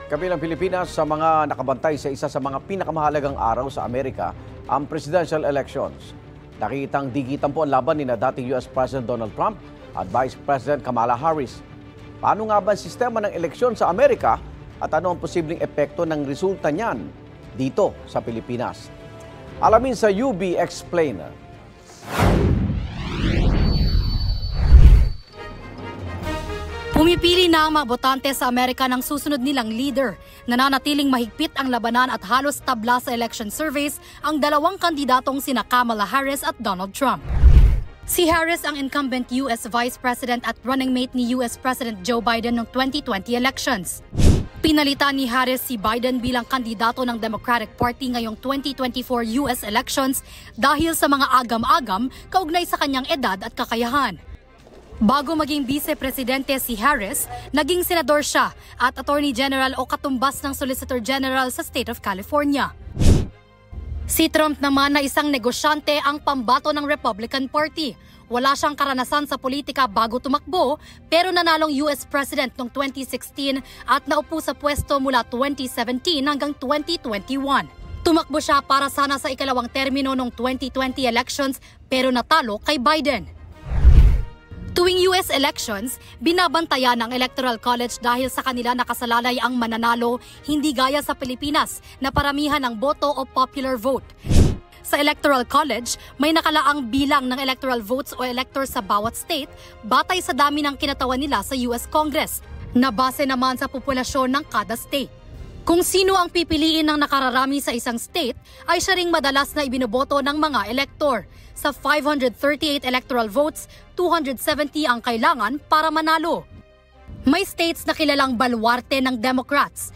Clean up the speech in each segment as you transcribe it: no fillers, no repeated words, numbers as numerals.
Kabilang Pilipinas sa mga nakabantay sa isa sa mga pinakamahalagang araw sa Amerika, ang presidential elections. Nakitang digitan po ang laban ni dating US President Donald Trump at Vice President Kamala Harris. Paano nga ba ang sistema ng eleksyon sa Amerika at ano ang posibleng epekto ng resulta niyan dito sa Pilipinas? Alamin sa UB Explainer. Pumipili na ang mga botante sa Amerika ng susunod nilang leader. Nananatiling mahigpit ang labanan at halos tabla sa election surveys ang dalawang kandidatong sina Kamala Harris at Donald Trump. Si Harris ang incumbent US Vice President at running mate ni US President Joe Biden noong 2020 elections. Pinalitan ni Harris si Biden bilang kandidato ng Democratic Party ngayong 2024 US elections dahil sa mga agam-agam kaugnay sa kanyang edad at kakayahan. Bago maging vice-presidente si Harris, naging senador siya at attorney general o katumbas ng solicitor general sa State of California. Si Trump naman na isang negosyante ang pambato ng Republican Party. Wala siyang karanasan sa politika bago tumakbo pero nanalong US President noong 2016 at naupo sa pwesto mula 2017 hanggang 2021. Tumakbo siya para sana sa ikalawang termino noong 2020 elections pero natalo kay Biden. Tuwing US elections, binabantayan ng Electoral College dahil sa kanila nakasalalay ang mananalo, hindi gaya sa Pilipinas na paramihan ng boto o popular vote. Sa Electoral College, may nakalaang bilang ng electoral votes o electors sa bawat state batay sa dami ng kinatawan nila sa US Congress, na base naman sa populasyon ng kada state. Kung sino ang pipiliin ng nakararami sa isang state, ay siya ring madalas na ibinoboto ng mga elektor. Sa 538 electoral votes, 270 ang kailangan para manalo. May states na kilalang baluarte ng Democrats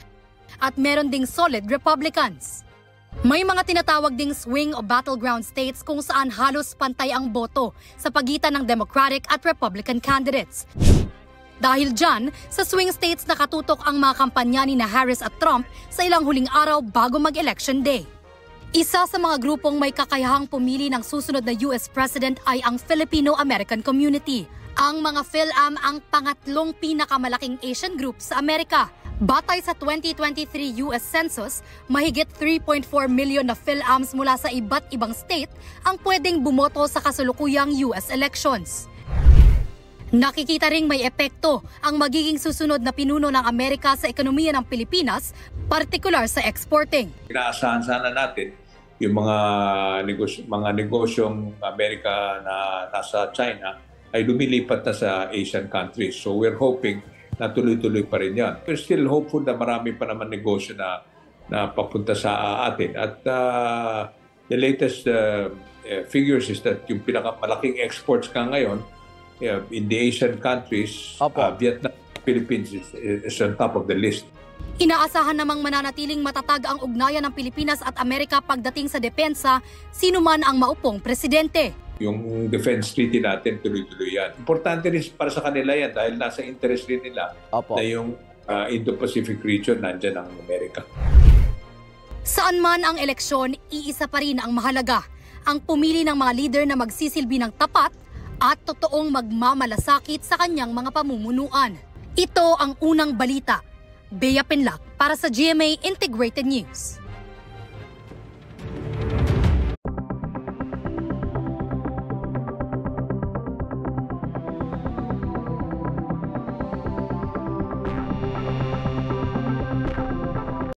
at meron ding solid Republicans. May mga tinatawag ding swing o battleground states kung saan halos pantay ang boto sa pagitan ng Democratic at Republican candidates. Dahil dyan, sa swing states nakatutok ang mga kampanya ni Harris at Trump sa ilang huling araw bago mag-election day. Isa sa mga grupong may kakayahang pumili ng susunod na US President ay ang Filipino-American Community. Ang mga Phil-Am ang pangatlong pinakamalaking Asian group sa Amerika. Batay sa 2023 US Census, mahigit 3.4 million na Phil-Ams mula sa iba't ibang state ang pwedeng bumoto sa kasulukuyang US elections. Nakikita ring may epekto ang magiging susunod na pinuno ng Amerika sa ekonomiya ng Pilipinas, partikular sa exporting. Inaasahan sana natin yung mga negosyong Amerika na nasa China ay lumilipat na sa Asian countries. So we're hoping na tuloy-tuloy pa rin yan. We're still hopeful na marami pa naman negosyo na papunta sa atin. At the latest figures is that yung pinakamalaking exports ka ngayon in the Asian countries, Vietnam, Philippines is on top of the list. Inaasahan namang mananatiling matatag ang ugnayan ng Pilipinas at Amerika pagdating sa depensa, sino man ang maupong presidente. Yung defense treaty natin, tuloy-tuloy yan. Importante rin para sa kanila yan dahil nasa interest rin nila na yung Indo-Pacific region nandyan ang Amerika. Saan man ang eleksyon, iisa pa rin ang mahalaga. Ang pumili ng mga leader na magsisilbi ng tapat at totoong magmamalasakit sa kanyang mga pamumunuan. Ito ang unang balita. Bea Penlac para sa GMA Integrated News.